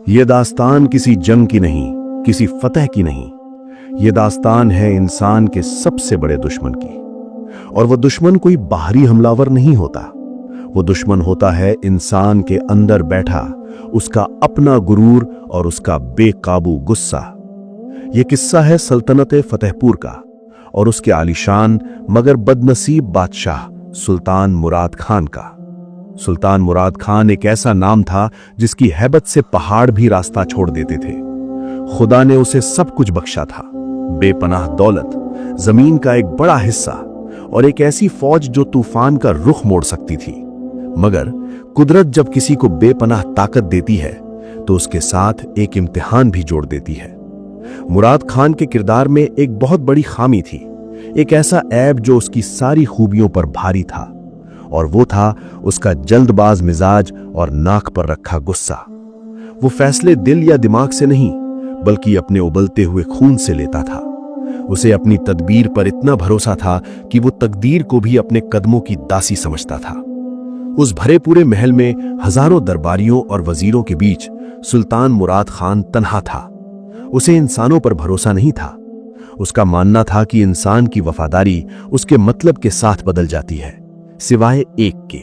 ये दास्तान किसी जंग की नहीं, किसी फतह की नहीं। ये दास्तान है इंसान के सबसे बड़े दुश्मन की। और वो दुश्मन कोई बाहरी हमलावर नहीं होता। वो दुश्मन होता है इंसान के अंदर बैठा उसका अपना गुरूर और उसका बेकाबू गुस्सा। ये किस्सा है सल्तनत फतेहपुर का और उसके आलीशान मगर बदनसीब बादशाह सुल्तान मुराद खान का। सुल्तान मुराद खान एक ऐसा नाम था जिसकी हैबत से पहाड़ भी रास्ता छोड़ देते थे। खुदा ने उसे सब कुछ बख्शा था, बेपनाह दौलत, जमीन का एक बड़ा हिस्सा और एक ऐसी फौज जो तूफान का रुख मोड़ सकती थी। मगर कुदरत जब किसी को बेपनाह ताकत देती है तो उसके साथ एक इम्तिहान भी जोड़ देती है। मुराद खान के किरदार में एक बहुत बड़ी खामी थी, एक ऐसा ऐब जो उसकी सारी खूबियों पर भारी था, और वो था उसका जल्दबाज मिजाज और नाक पर रखा गुस्सा। वो फैसले दिल या दिमाग से नहीं बल्कि अपने उबलते हुए खून से लेता था। उसे अपनी तदबीर पर इतना भरोसा था कि वो तकदीर को भी अपने कदमों की दासी समझता था। उस भरे पूरे महल में हजारों दरबारियों और वजीरों के बीच सुल्तान मुराद खान तन्हा था। उसे इंसानों पर भरोसा नहीं था। उसका मानना था कि इंसान की वफादारी उसके मतलब के साथ बदल जाती है, सिवाय एक के,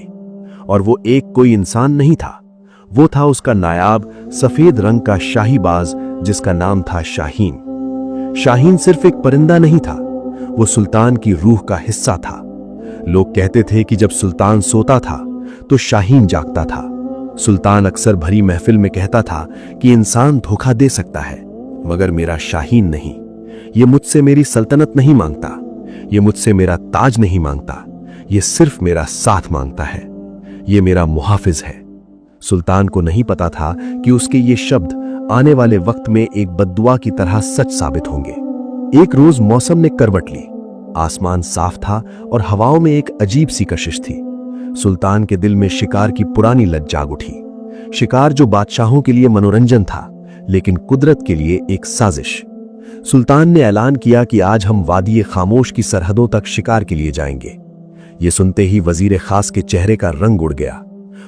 और वो एक कोई इंसान नहीं था। वो था उसका नायाब सफेद रंग का शाहीबाज जिसका नाम था शाहीन। शाहीन सिर्फ एक परिंदा नहीं था, वो सुल्तान की रूह का हिस्सा था। लोग कहते थे कि जब सुल्तान सोता था तो शाहीन जागता था। सुल्तान अक्सर भरी महफिल में कहता था कि इंसान धोखा दे सकता है मगर मेरा शाहीन नहीं। ये मुझसे मेरी सल्तनत नहीं मांगता, ये मुझसे मेरा ताज नहीं मांगता, ये सिर्फ मेरा साथ मांगता है, ये मेरा मुहाफिज है। सुल्तान को नहीं पता था कि उसके ये शब्द आने वाले वक्त में एक बद्दुआ की तरह सच साबित होंगे। एक रोज मौसम ने करवट ली, आसमान साफ था और हवाओं में एक अजीब सी कशिश थी। सुल्तान के दिल में शिकार की पुरानी लत जाग उठी। शिकार जो बादशाहों के लिए मनोरंजन था लेकिन कुदरत के लिए एक साजिश। सुल्तान ने ऐलान किया कि आज हम वादी खामोश की सरहदों तक शिकार के लिए जाएंगे। ये सुनते ही वजीर खास के चेहरे का रंग उड़ गया।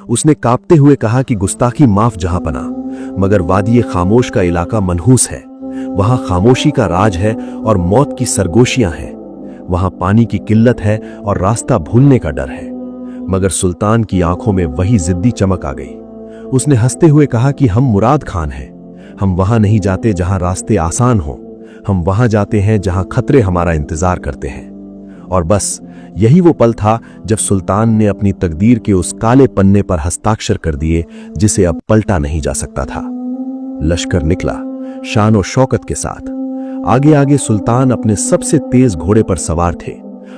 उसने कांपते हुए कहा कि गुस्ताखी माफ जहां पना, मगर वादी खामोश का इलाका मनहूस है। वहां खामोशी का राज है और मौत की सरगोशियां हैं। वहां पानी की किल्लत है और रास्ता भूलने का डर है। मगर सुल्तान की आंखों में वही जिद्दी चमक आ गई। उसने हंसते हुए कहा कि हम मुराद खान हैं। हम वहां नहीं जाते जहां रास्ते आसान हों, हम वहां जाते हैं जहां खतरे हमारा इंतजार करते हैं। और बस यही वो पल था जब सुल्तान ने अपनी तकदीर के उस काले पन्ने पर हस्ताक्षर कर दिए जिसे अब पलटा नहीं जा सकता था। लश्कर निकला शान और शौकत के साथ। आगे आगे सुल्तान अपने सबसे तेज घोड़े पर सवार थे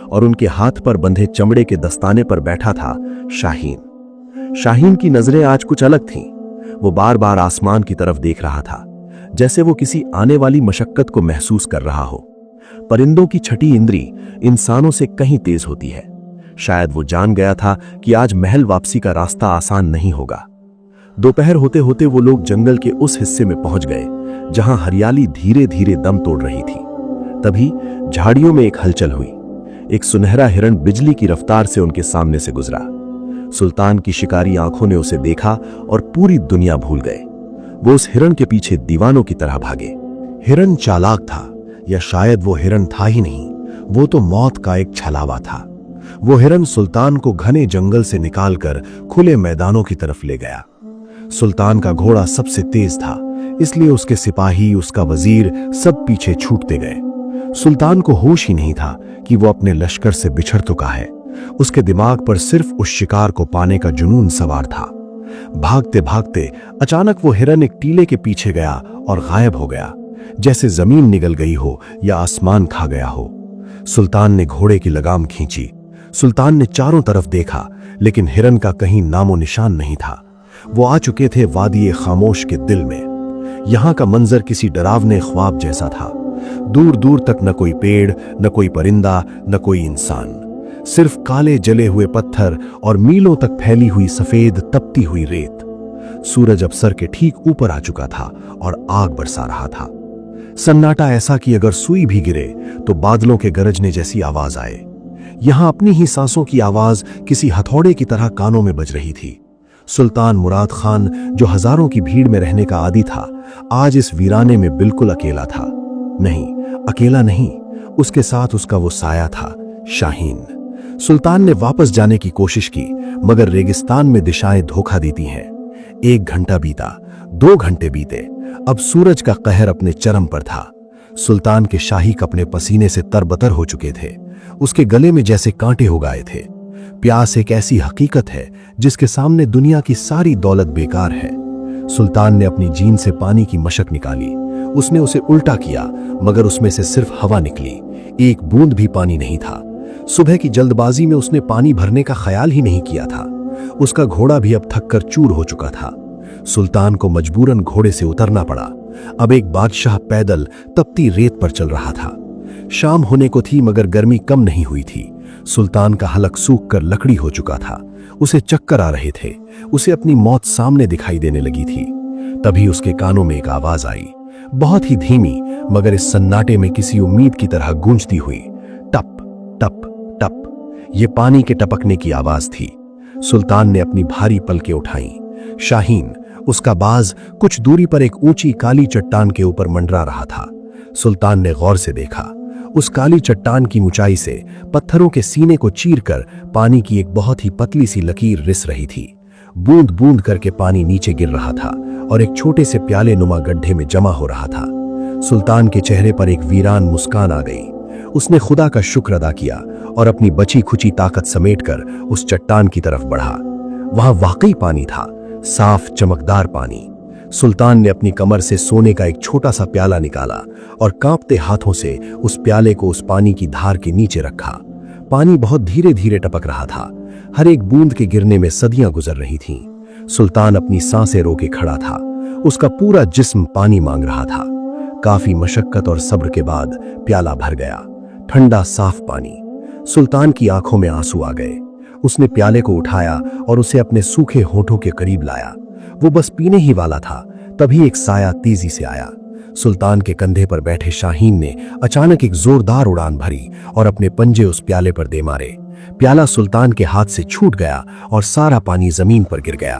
और उनके हाथ पर बंधे चमड़े के दस्ताने पर बैठा था शाहीन। शाहीन की नजरें आज कुछ अलग थीं। वो बार बार आसमान की तरफ देख रहा था, जैसे वो किसी आने वाली मशक्कत को महसूस कर रहा हो। परिंदों की छठी इंद्री इंसानों से कहीं तेज होती है। शायद वो जान गया था कि आज महल वापसी का रास्ता आसान नहीं होगा। दोपहर होते होते वो लोग जंगल के उस हिस्से में पहुंच गए जहां हरियाली धीरे धीरे दम तोड़ रही थी। तभी झाड़ियों में एक हलचल हुई। एक सुनहरा हिरण बिजली की रफ्तार से उनके सामने से गुजरा। सुल्तान की शिकारी आंखों ने उसे देखा और पूरी दुनिया भूल गए। वो उस हिरण के पीछे दीवानों की तरह भागे। हिरण चालाक था, या शायद वो हिरण था ही नहीं, वो तो मौत का एक छलावा था। वो हिरण सुल्तान को घने जंगल से निकालकर खुले मैदानों की तरफ ले गया। सुल्तान का घोड़ा सबसे तेज था, इसलिए उसके सिपाही, उसका वजीर सब पीछे छूटते गए। सुल्तान को होश ही नहीं था कि वो अपने लश्कर से बिछड़ चुका है। उसके दिमाग पर सिर्फ उस शिकार को पाने का जुनून सवार था। भागते भागते अचानक वो हिरण एक टीले के पीछे गया और गायब हो गया, जैसे जमीन निगल गई हो या आसमान खा गया हो। सुल्तान ने घोड़े की लगाम खींची। सुल्तान ने चारों तरफ देखा लेकिन हिरण का कहीं नामो निशान नहीं था। वो आ चुके थे वादी खामोश के दिल में। यहां का मंजर किसी डरावने ख्वाब जैसा था। दूर दूर तक न कोई पेड़, न कोई परिंदा, न कोई इंसान, सिर्फ काले जले हुए पत्थर और मीलों तक फैली हुई सफेद तपती हुई रेत। सूरज अब सर के ठीक ऊपर आ चुका था और आग बरसा रहा था। सन्नाटा ऐसा कि अगर सुई भी गिरे तो बादलों के गरजने जैसी आवाज आए। यहां अपनी ही सांसों की आवाज किसी हथौड़े की तरह कानों में बज रही थी। सुल्तान मुराद खान, जो हजारों की भीड़ में रहने का आदी था, आज इस वीराने में बिल्कुल अकेला था। नहीं, अकेला नहीं, उसके साथ उसका वो साया था, शाहीन। सुल्तान ने वापस जाने की कोशिश की, मगर रेगिस्तान में दिशाएं धोखा देती हैं। 1 घंटा बीता, 2 घंटे बीते। अब सूरज का कहर अपने चरम पर था। सुल्तान के शाही कपड़े पसीने से तरबतर हो चुके थे। उसके गले में जैसे कांटे हो गए थे। प्यास एक ऐसी हकीकत है जिसके सामने दुनिया की सारी दौलत बेकार है। सुल्तान ने अपनी जीन से पानी की मशक निकाली। उसने उसे उल्टा किया, मगर उसमें से सिर्फ हवा निकली, एक बूंद भी पानी नहीं था। सुबह की जल्दबाजी में उसने पानी भरने का ख्याल ही नहीं किया था। उसका घोड़ा भी अब थककर चूर हो चुका था। सुल्तान को मजबूरन घोड़े से उतरना पड़ा। अब एक बादशाह पैदल तपती रेत पर चल रहा था। शाम होने को थी, मगर गर्मी कम नहीं हुई थी। सुल्तान का हलक सूख कर लकड़ी हो चुका था। उसे चक्कर आ रहे थे। उसे अपनी मौत सामने दिखाई देने लगी थी। तभी उसके कानों में एक आवाज आई, बहुत ही धीमी, मगर इस सन्नाटे में किसी उम्मीद की तरह गूंजती हुई। टप टप टप। ये पानी के टपकने की आवाज थी। सुल्तान ने अपनी भारी पलकें उठाई। शाहीन, उसका बाज, कुछ दूरी पर एक ऊंची काली चट्टान के ऊपर मंडरा रहा था। सुल्तान ने गौर से देखा। उस काली चट्टान की ऊंचाई से पत्थरों के सीने को चीरकर पानी की एक बहुत ही पतली सी लकीर रिस रही थी। बूंद बूंद करके पानी नीचे गिर रहा था और एक छोटे से प्याले नुमा गड्ढे में जमा हो रहा था। सुल्तान के चेहरे पर एक वीरान मुस्कान आ गई। उसने खुदा का शुक्र अदा किया और अपनी बची खुची ताकत समेटकर उस चट्टान की तरफ बढ़ा। वहां वाकई पानी था, साफ चमकदार पानी। सुल्तान ने अपनी कमर से सोने का एक छोटा सा प्याला निकाला और कांपते हाथों से उस प्याले को उस पानी की धार के नीचे रखा। पानी बहुत धीरे धीरे टपक रहा था। हर एक बूंद के गिरने में सदियां गुजर रही थीं। सुल्तान अपनी सांसें रोके खड़ा था। उसका पूरा जिस्म पानी मांग रहा था। काफी मशक्कत और सब्र के बाद प्याला भर गया। ठंडा साफ पानी। सुल्तान की आंखों में आंसू आ गए। उसने प्याले को उठाया और उसे अपने सूखे होठों के करीब लाया। वो बस पीने ही वाला था, तभी एक साया तेजी से आया। सुल्तान के कंधे पर बैठे शाहीन ने अचानक एक जोरदार उड़ान भरी और अपने पंजे उस प्याले पर दे मारे। प्याला सुल्तान के हाथ से छूट गया और सारा पानी जमीन पर गिर गया।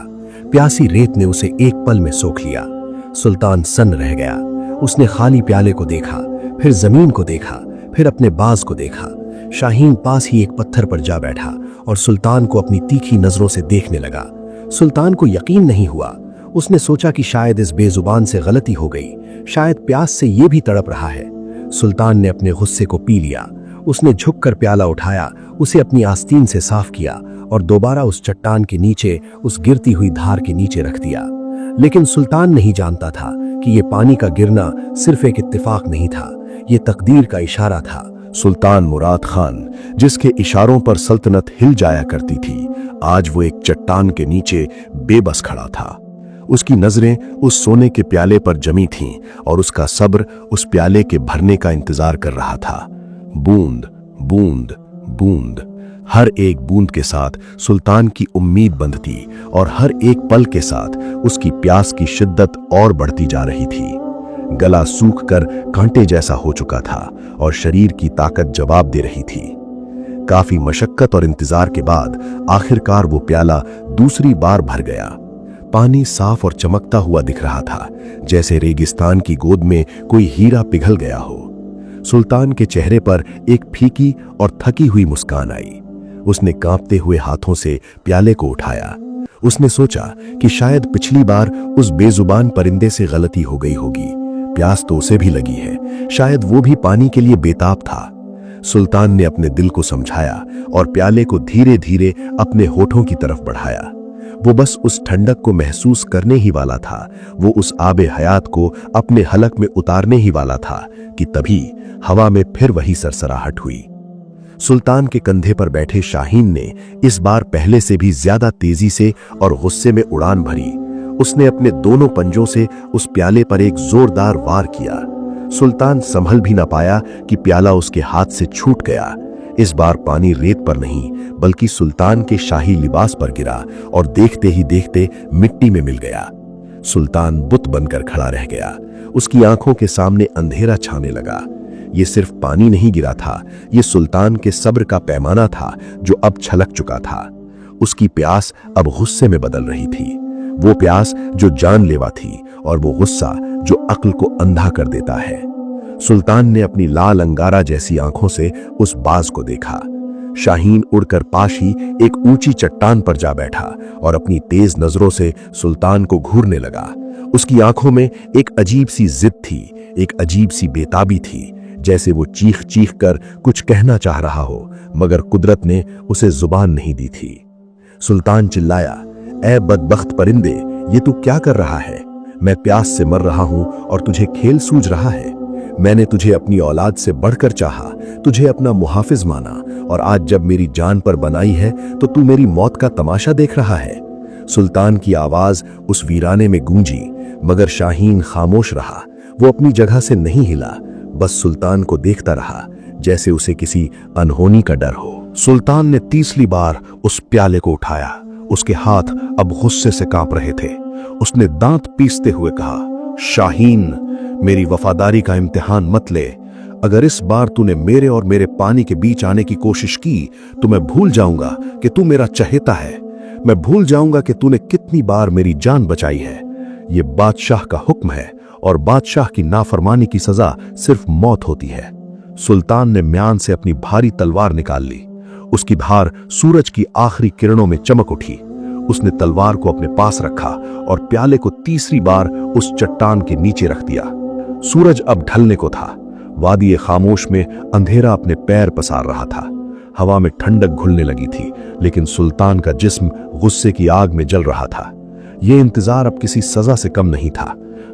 प्यासी रेत ने उसे एक पल में सोख लिया। सुल्तान सन्न रह गया। उसने खाली प्याले को देखा, फिर जमीन को देखा, फिर अपने बाज को देखा। शाहीन पास ही एक पत्थर पर जा बैठा और सुल्तान को अपनी तीखी नजरों से देखने लगा। सुल्तान को यकीन नहीं हुआ। उसने सोचा कि शायद इस बेजुबान से गलती हो गई, शायद प्यास से ये भी तड़प रहा है। सुल्तान ने अपने गुस्से को पी लिया। उसने झुककर प्याला उठाया, उसे अपनी आस्तीन से साफ किया और दोबारा उस चट्टान के नीचे, उस गिरती हुई धार के नीचे रख दिया। लेकिन सुल्तान नहीं जानता था कि यह पानी का गिरना सिर्फ एक इत्तेफाक नहीं था, यह तकदीर का इशारा था। सुल्तान मुराद खान, जिसके इशारों पर सल्तनत हिल जाया करती थी, आज वो एक चट्टान के नीचे बेबस खड़ा था। उसकी नजरें उस सोने के प्याले पर जमी थीं और उसका सब्र उस प्याले के भरने का इंतजार कर रहा था। बूंद बूंद बूंद, हर एक बूंद के साथ सुल्तान की उम्मीद बंधती और हर एक पल के साथ उसकी प्यास की शिद्दत और बढ़ती जा रही थी। गला सूख कर कांटे जैसा हो चुका था और शरीर की ताकत जवाब दे रही थी। काफी मशक्कत और इंतजार के बाद आखिरकार वो प्याला दूसरी बार भर गया। पानी साफ और चमकता हुआ दिख रहा था, जैसे रेगिस्तान की गोद में कोई हीरा पिघल गया हो। सुल्तान के चेहरे पर एक फीकी और थकी हुई मुस्कान आई। उसने कांपते हुए हाथों से प्याले को उठाया। उसने सोचा कि शायद पिछली बार उस बेजुबान परिंदे से गलती हो गई होगी। प्यास तो उसे भी लगी है, शायद वो भी पानी के लिए बेताब था। सुल्तान ने अपने दिल को समझाया और प्याले को धीरे धीरे अपने होठों की तरफ बढ़ाया। वो बस उस ठंडक को महसूस करने ही वाला था, वो उस आबे हयात को अपने हलक में उतारने ही वाला था कि तभी हवा में फिर वही सरसराहट हुई। सुल्तान के कंधे पर बैठे शाहीन ने इस बार पहले से भी ज्यादा तेजी से और गुस्से में उड़ान भरी। उसने अपने दोनों पंजों से उस प्याले पर एक जोरदार वार किया। सुल्तान संभल भी न पाया कि प्याला उसके हाथ से छूट गया। इस बार पानी रेत पर नहीं, बल्कि सुल्तान के शाही लिबास पर गिरा और देखते ही देखते मिट्टी में मिल गया। सुल्तान बुत बनकर खड़ा रह गया। उसकी आंखों के सामने अंधेरा छाने लगा। ये सिर्फ पानी नहीं गिरा था, ये सुल्तान के सब्र का पैमाना था जो अब छलक चुका था। उसकी प्यास अब गुस्से में बदल रही थी, वो प्यास जो जानलेवा थी और वो गुस्सा जो अक्ल को अंधा कर देता है। सुल्तान ने अपनी लाल अंगारा जैसी आंखों से उस बाज को देखा। शाहीन उड़कर पास ही एक ऊंची चट्टान पर जा बैठा और अपनी तेज नजरों से सुल्तान को घूरने लगा। उसकी आंखों में एक अजीब सी जिद थी, एक अजीब सी बेताबी थी, जैसे वो चीख चीख कर कुछ कहना चाह रहा हो, मगर कुदरत ने उसे जुबान नहीं दी थी। सुल्तान चिल्लाया, ऐ बदबख्त परिंदे, ये तू क्या कर रहा है? मैं प्यास से मर रहा हूं और तुझे खेल सूझ रहा है। मैंने तुझे अपनी औलाद से बढ़कर चाहा, तुझे अपना मुहाफिज माना, और आज जब मेरी जान पर बनाई है तो तू मेरी मौत का तमाशा देख रहा है। सुल्तान की आवाज उस वीराने में गूंजी, मगर शाहीन खामोश रहा। वो अपनी जगह से नहीं हिला, बस सुल्तान को देखता रहा जैसे उसे किसी अनहोनी का डर हो। सुल्तान ने तीसरी बार उस प्याले को उठाया। उसके हाथ अब गुस्से से कांप रहे थे। उसने दांत पीसते हुए कहा, शाहीन, मेरी वफादारी का इम्तिहान मत ले। अगर इस बार तूने मेरे और मेरे पानी के बीच आने की कोशिश की तो मैं भूल जाऊंगा कि तू मेरा चहेता है। मैं भूल जाऊंगा कि तूने कितनी बार मेरी जान बचाई है। ये बादशाह का हुक्म है और बादशाह की नाफरमानी की सजा सिर्फ मौत होती है। सुल्तान ने म्यान से अपनी भारी तलवार निकाल ली। उसकी धार सूरज की आखिरी किरणों में चमक उठी। उसने तलवार को अपने पास रखा और प्याले को तीसरी बार उस चट्टान के नीचे रख दिया। सूरज अब ढलने को था। वादी खामोश में अंधेरा अपने पैर पसार रहा था। हवा में ठंडक घुलने लगी थी, लेकिन सुल्तान का जिस्म गुस्से की आग में जल रहा था। यह इंतजार अब किसी सजा से कम नहीं था।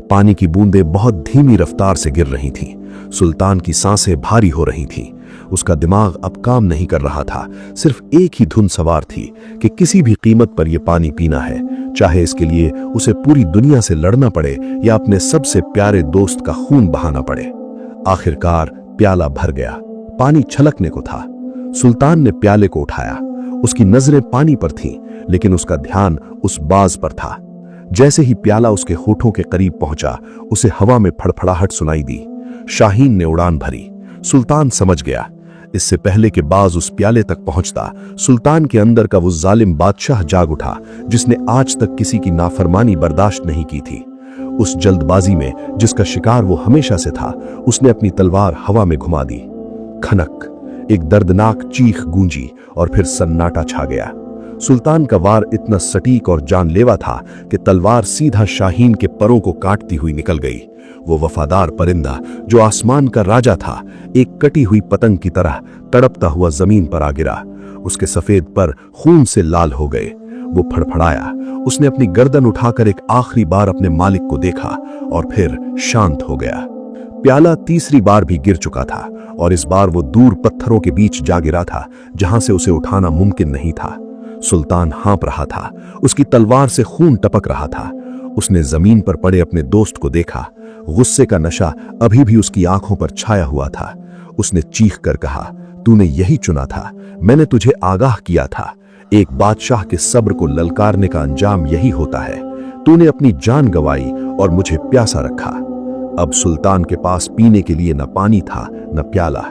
पानी की बूंदें बहुत धीमी रफ्तार से गिर रही थीं। सुल्तान की सांसें भारी हो रही थीं। उसका दिमाग अब काम नहीं कर रहा था। सिर्फ एक ही धुन सवार थी कि किसी भी कीमत पर यह पानी पीना है, चाहे इसके लिए उसे पूरी दुनिया से लड़ना पड़े या अपने सबसे प्यारे दोस्त का खून बहाना पड़े। आखिरकार प्याला भर गया। पानी छलकने को था। सुल्तान ने प्याले को उठाया। उसकी नजरें पानी पर थीं, लेकिन उसका ध्यान उस बाज पर था। जैसे ही प्याला उसके होठों के करीब पहुंचा, उसे हवा में फड़फड़ाहट सुनाई दी। शाहीन ने उड़ान भरी। सुल्तान समझ गया, इससे पहले कि बाज उस प्याले तक पहुंचता, सुल्तान के अंदर का वो जालिम बादशाह जाग उठा, जिसने आज तक किसी की नाफरमानी बर्दाश्त नहीं की थी। उस जल्दबाजी में जिसका शिकार वो हमेशा से था, उसने अपनी तलवार हवा में घुमा दी। खनक, एक दर्दनाक चीख गूंजी और फिर सन्नाटा छा गया। सुल्तान का वार इतना सटीक और जानलेवा था कि तलवार सीधा शाहीन के परों को काटती हुई निकल गई। वो वफादार परिंदा जो आसमान का राजा था, एक कटी हुई पतंग की तरह तड़पता हुआ जमीन पर आ गिरा। उसके सफेद पर खून से लाल हो गए। वो फड़फड़ाया। उसने अपनी गर्दन उठाकर एक आखिरी बार अपने मालिक को देखा और फिर शांत हो गया। प्याला तीसरी बार भी गिर चुका था और इस बार वो दूर पत्थरों के बीच जा गिरा था, जहां से उसे उठाना मुमकिन नहीं था। सुल्तान हाँप रहा था। उसकी तलवार से खून टपक रहा था। उसने जमीन पर पड़े अपने दोस्त को देखा। गुस्से का नशा अभी भी उसकी आंखों पर छाया हुआ था। उसने चीख कर कहा, तूने यही चुना था। मैंने तुझे आगाह किया था। एक बादशाह के सब्र को ललकारने का अंजाम यही होता है। तूने अपनी जान गंवाई और मुझे प्यासा रखा। अब सुल्तान के पास पीने के लिए न पानी था न प्याला।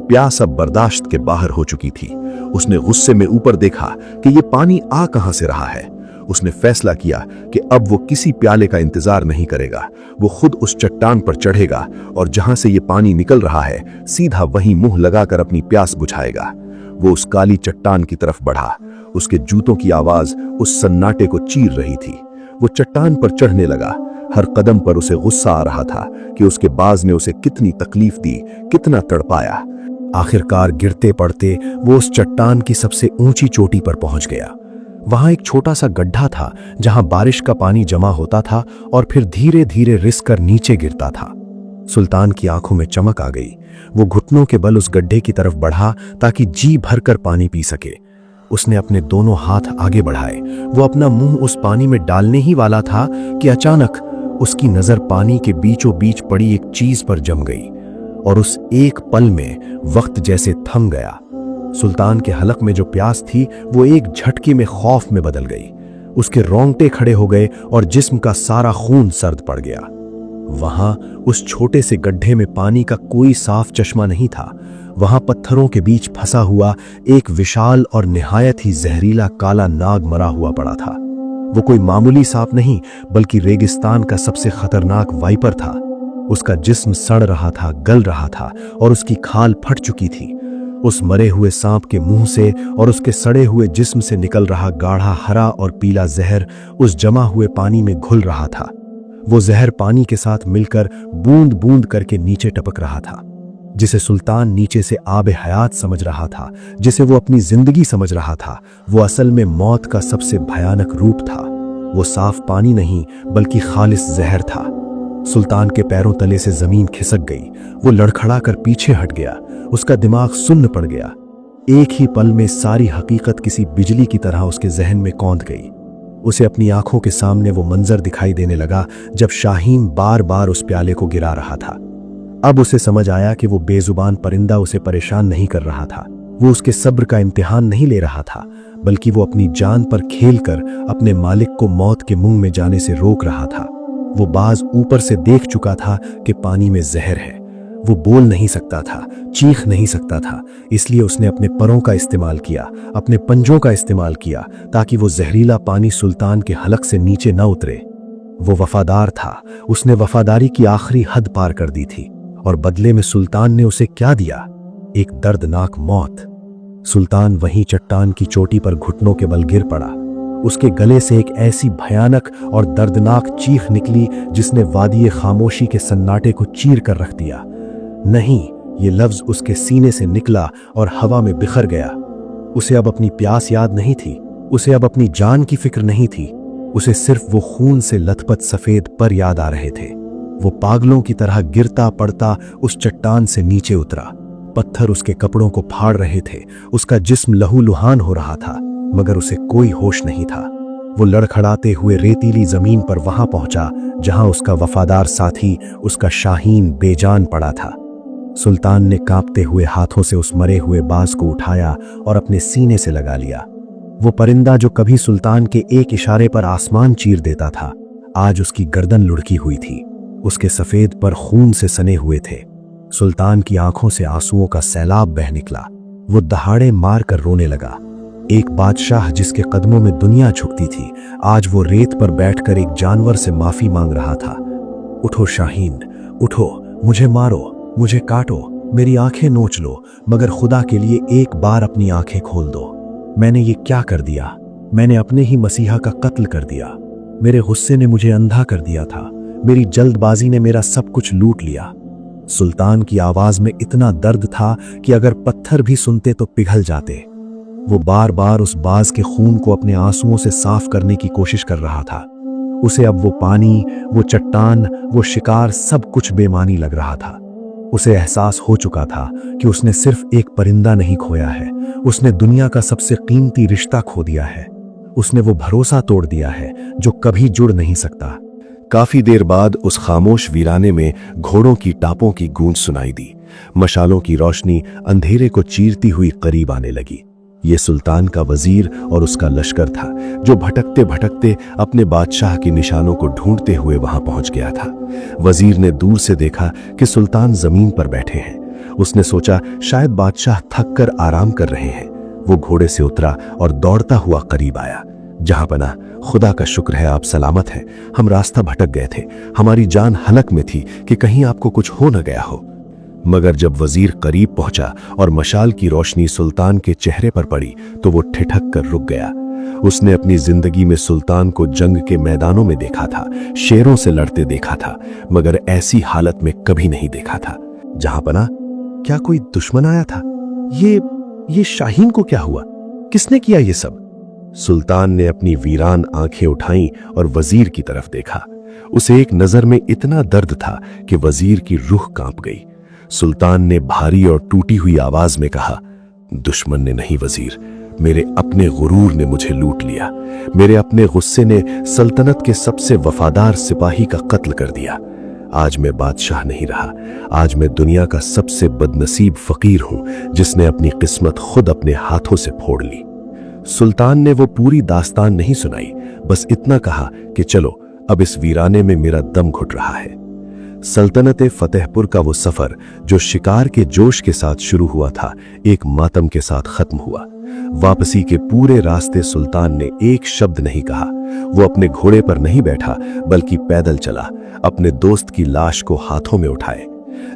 प्यास अब बर्दाश्त के बाहर हो चुकी थी। उसने गुस्से में ऊपर देखा कि यह पानी आ कहां से रहा है। उसने फैसला किया कि अब वो किसी प्याले का इंतजार नहीं करेगा। वो खुद उस चट्टान पर चढ़ेगा और जहां से ये पानी निकल रहा है, सीधा वहीं मुंह लगाकर अपनी प्यास बुझाएगा। वो उस काली चट्टान की तरफ बढ़ा। उसके जूतों की आवाज उस सन्नाटे को चीर रही थी। वो चट्टान पर चढ़ने लगा। हर कदम पर उसे गुस्सा आ रहा था कि उसके बाज ने उसे कितनी तकलीफ दी, कितना तड़पाया। आखिरकार गिरते पड़ते वो उस चट्टान की सबसे ऊंची चोटी पर पहुंच गया। वहां एक छोटा सा गड्ढा था जहां बारिश का पानी जमा होता था और फिर धीरे धीरे रिसकर नीचे गिरता था। सुल्तान की आंखों में चमक आ गई। वो घुटनों के बल उस गड्ढे की तरफ बढ़ा ताकि जी भरकर पानी पी सके। उसने अपने दोनों हाथ आगे बढ़ाए। वो अपना मुंह उस पानी में डालने ही वाला था कि अचानक उसकी नजर पानी के बीचों बीच पड़ी एक चीज पर जम गई और उस एक पल में वक्त जैसे थम गया। सुल्तान के हलक में जो प्यास थी वो एक झटके में खौफ में बदल गई। उसके रोंगटे खड़े हो गए और जिस्म का सारा खून सर्द पड़ गया। वहां उस छोटे से गड्ढे में पानी का कोई साफ चश्मा नहीं था। वहां पत्थरों के बीच फंसा हुआ एक विशाल और निहायत ही जहरीला काला नाग मरा हुआ पड़ा था। वो कोई मामूली सांप नहीं, बल्कि रेगिस्तान का सबसे खतरनाक वाइपर था। उसका जिस्म सड़ रहा था, गल रहा था और उसकी खाल फट चुकी थी। उस मरे हुए सांप के मुंह से और उसके सड़े हुए जिस्म से निकल रहा गाढ़ा हरा और पीला जहर उस जमा हुए पानी में घुल रहा था। वो जहर पानी के साथ मिलकर बूंद बूंद करके नीचे टपक रहा था। जिसे सुल्तान नीचे से आब हयात समझ रहा था, जिसे वो अपनी जिंदगी समझ रहा था, वो असल में मौत का सबसे भयानक रूप था। वो साफ पानी नहीं, बल्कि खालिस जहर था। सुल्तान के पैरों तले से जमीन खिसक गई। वो लड़खड़ा कर पीछे हट गया। उसका दिमाग सुन्न पड़ गया। एक ही पल में सारी हकीकत किसी बिजली की तरह उसके जहन में कौंध गई। उसे अपनी आंखों के सामने वो मंजर दिखाई देने लगा जब शाहीन बार बार उस प्याले को गिरा रहा था। अब उसे समझ आया कि वो बेजुबान परिंदा उसे परेशान नहीं कर रहा था। वो उसके सब्र का इम्तिहान नहीं ले रहा था, बल्कि वो अपनी जान पर खेलकर अपने मालिक को मौत के मुंह में जाने से रोक रहा था। वो बाज ऊपर से देख चुका था कि पानी में जहर है। वो बोल नहीं सकता था, चीख नहीं सकता था, इसलिए उसने अपने परों का इस्तेमाल किया, अपने पंजों का इस्तेमाल किया, ताकि वो जहरीला पानी सुल्तान के हलक से नीचे न उतरे। वो वफादार था। उसने वफादारी की आखिरी हद पार कर दी थी, और बदले में सुल्तान ने उसे क्या दिया? एक दर्दनाक मौत। सुल्तान वहीं चट्टान की चोटी पर घुटनों के बल गिर पड़ा। उसके गले से एक ऐसी भयानक और दर्दनाक चीख निकली जिसने वादी खामोशी के सन्नाटे को चीर कर रख दिया। नहीं, ये लफ्ज उसके सीने से निकला और हवा में बिखर गया। उसे अब अपनी प्यास याद नहीं थी, उसे अब अपनी जान की फिक्र नहीं थी। उसे सिर्फ वो खून से लथपथ सफेद पर याद आ रहे थे। वो पागलों की तरह गिरता पड़ता उस चट्टान से नीचे उतरा। पत्थर उसके कपड़ों को फाड़ रहे थे। उसका जिस्म लहूलुहान हो रहा था, मगर उसे कोई होश नहीं था। वो लड़खड़ाते हुए रेतीली जमीन पर वहां पहुंचा जहां उसका वफादार साथी, उसका शाहीन बेजान पड़ा था। सुल्तान ने कांपते हुए हाथों से उस मरे हुए बाज को उठाया और अपने सीने से लगा लिया। वो परिंदा जो कभी सुल्तान के एक इशारे पर आसमान चीर देता था, आज उसकी गर्दन लुढ़की हुई थी। उसके सफेद पर खून से सने हुए थे। सुल्तान की आंखों से आंसुओं का सैलाब बह निकला। वो दहाड़े मार कर रोने लगा। एक बादशाह जिसके कदमों में दुनिया झुकती थी, आज वो रेत पर बैठकर एक जानवर से माफी मांग रहा था। उठो शाहीन, उठो, मुझे मारो, मुझे काटो, मेरी आंखें नोच लो, मगर खुदा के लिए एक बार अपनी आंखें खोल दो। मैंने ये क्या कर दिया? मैंने अपने ही मसीहा का कत्ल कर दिया। मेरे गुस्से ने मुझे अंधा कर दिया था। मेरी जल्दबाजी ने मेरा सब कुछ लूट लिया। सुल्तान की आवाज में इतना दर्द था कि अगर पत्थर भी सुनते तो पिघल जाते। वो बार बार उस बाज के खून को अपने आंसुओं से साफ करने की कोशिश कर रहा था। उसे अब वो पानी, वो चट्टान, वो शिकार सब कुछ बेमानी लग रहा था। उसे एहसास हो चुका था कि उसने सिर्फ एक परिंदा नहीं खोया है, उसने दुनिया का सबसे कीमती रिश्ता खो दिया है। उसने वो भरोसा तोड़ दिया है जो कभी जुड़ नहीं सकता। काफी देर बाद उस खामोश वीराने में घोड़ों की टापों की गूंज सुनाई दी। मशालों की रोशनी अंधेरे को चीरती हुई करीब आने लगी। ये सुल्तान का वजीर और उसका लश्कर था, जो भटकते भटकते अपने बादशाह के निशानों को ढूंढते हुए वहां पहुंच गया था। वजीर ने दूर से देखा कि सुल्तान जमीन पर बैठे हैं। उसने सोचा शायद बादशाह थक कर आराम कर रहे हैं। वो घोड़े से उतरा और दौड़ता हुआ करीब आया। जहां पना, खुदा का शुक्र है आप सलामत हैं। हम रास्ता भटक गए थे, हमारी जान हलक में थी कि कहीं आपको कुछ हो न गया हो। मगर जब वजीर करीब पहुंचा और मशाल की रोशनी सुल्तान के चेहरे पर पड़ी तो वो ठिठक कर रुक गया। उसने अपनी जिंदगी में सुल्तान को जंग के मैदानों में देखा था, शेरों से लड़ते देखा था, मगर ऐसी हालत में कभी नहीं देखा था। जहां पना, क्या कोई दुश्मन आया था? ये शाहीन को क्या हुआ? किसने किया ये सब? सुल्तान ने अपनी वीरान आंखें उठाईं और वजीर की तरफ देखा। उसे एक नजर में इतना दर्द था कि वजीर की रूह कांप गई। सुल्तान ने भारी और टूटी हुई आवाज में कहा, दुश्मन ने नहीं वजीर, मेरे अपने गुरूर ने मुझे लूट लिया। मेरे अपने गुस्से ने सल्तनत के सबसे वफादार सिपाही का कत्ल कर दिया। आज मैं बादशाह नहीं रहा, आज मैं दुनिया का सबसे बदनसीब फकीर हूं जिसने अपनी किस्मत खुद अपने हाथों से फोड़ ली। सुल्तान ने वो पूरी दास्तान नहीं सुनाई, बस इतना कहा कि चलो अब इस वीराने में मेरा दम घुट रहा है। सल्तनत फतेहपुर का वो सफर जो शिकार के जोश के साथ शुरू हुआ था, एक मातम के साथ खत्म हुआ। वापसी के पूरे रास्ते सुल्तान ने एक शब्द नहीं कहा। वो अपने घोड़े पर नहीं बैठा, बल्कि पैदल चला, अपने दोस्त की लाश को हाथों में उठाए।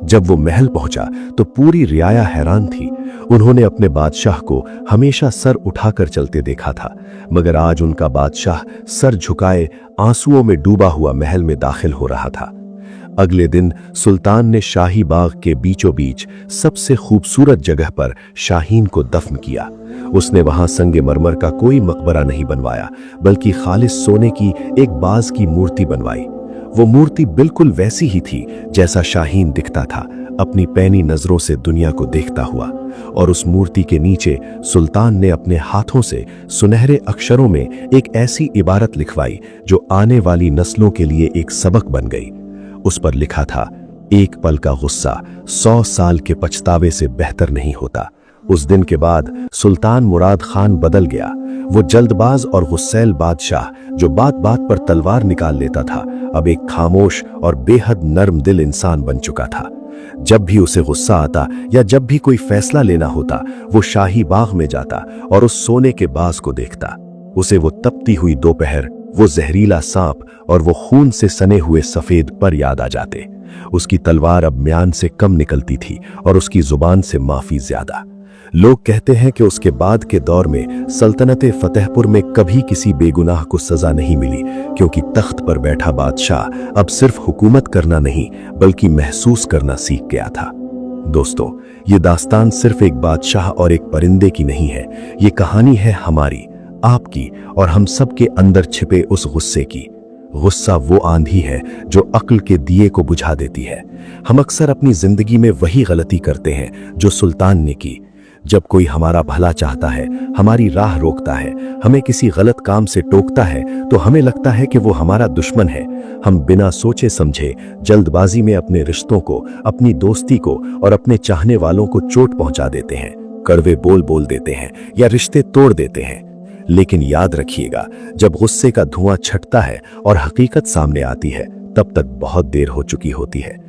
जब वो महल पहुंचा तो पूरी रियाया हैरान थी। उन्होंने अपने बादशाह को हमेशा सर उठाकर चलते देखा था, मगर आज उनका बादशाह सर झुकाए आंसुओं में डूबा हुआ महल में दाखिल हो रहा था। अगले दिन सुल्तान ने शाही बाग के बीचों बीच सबसे खूबसूरत जगह पर शाहीन को दफन किया। उसने वहां संगमरमर का कोई मकबरा नहीं बनवाया, बल्कि खालिस सोने की एक बाज की मूर्ति बनवाई। वो मूर्ति बिल्कुल वैसी ही थी जैसा शाहीन दिखता था, अपनी पैनी नजरों से दुनिया को देखता हुआ। और उस मूर्ति के नीचे सुल्तान ने अपने हाथों से सुनहरे अक्षरों में एक ऐसी इबारत लिखवाई जो आने वाली नस्लों के लिए एक सबक बन गई। उस पर लिखा था, एक पल का गुस्सा 100 साल के पछतावे से बेहतर नहीं होता। उस दिन के बाद सुल्तान मुराद खान बदल गया। वो जल्दबाज और गुस्सैल बादशाह जो बात बात पर तलवार निकाल लेता था, अब एक खामोश और बेहद नर्म दिल इंसान बन चुका था। जब भी उसे गुस्सा आता या जब भी कोई फैसला लेना होता, वो शाही बाग में जाता और उस सोने के बाज को देखता। उसे वो तपती हुई दोपहर, वो जहरीला सांप और वो खून से सने हुए सफेद पर याद आ जाते। उसकी तलवार अब म्यान से कम निकलती थी और उसकी जुबान से माफी ज्यादा। लोग कहते हैं कि उसके बाद के दौर में सल्तनत फतेहपुर में कभी किसी बेगुनाह को सजा नहीं मिली, क्योंकि तख्त पर बैठा बादशाह अब सिर्फ हुकूमत करना नहीं, बल्कि महसूस करना सीख गया था। दोस्तों, ये दास्तान सिर्फ एक बादशाह और एक परिंदे की नहीं है। ये कहानी है हमारी, आपकी और हम सब के अंदर छिपे उस गुस्से की। गुस्सा वो आंधी है जो अक्ल के दिए को बुझा देती है। हम अक्सर अपनी जिंदगी में वही गलती करते हैं जो सुल्तान ने की। जब कोई हमारा भला चाहता है, हमारी राह रोकता है, हमें किसी गलत काम से टोकता है, तो हमें लगता है कि वो हमारा दुश्मन है। हम बिना सोचे समझे जल्दबाजी में अपने रिश्तों को, अपनी दोस्ती को और अपने चाहने वालों को चोट पहुंचा देते हैं, कड़वे बोल देते हैं या रिश्ते तोड़ देते हैं। लेकिन याद रखिएगा, जब गुस्से का धुआं छटता है और हकीकत सामने आती है, तब तक बहुत देर हो चुकी होती है।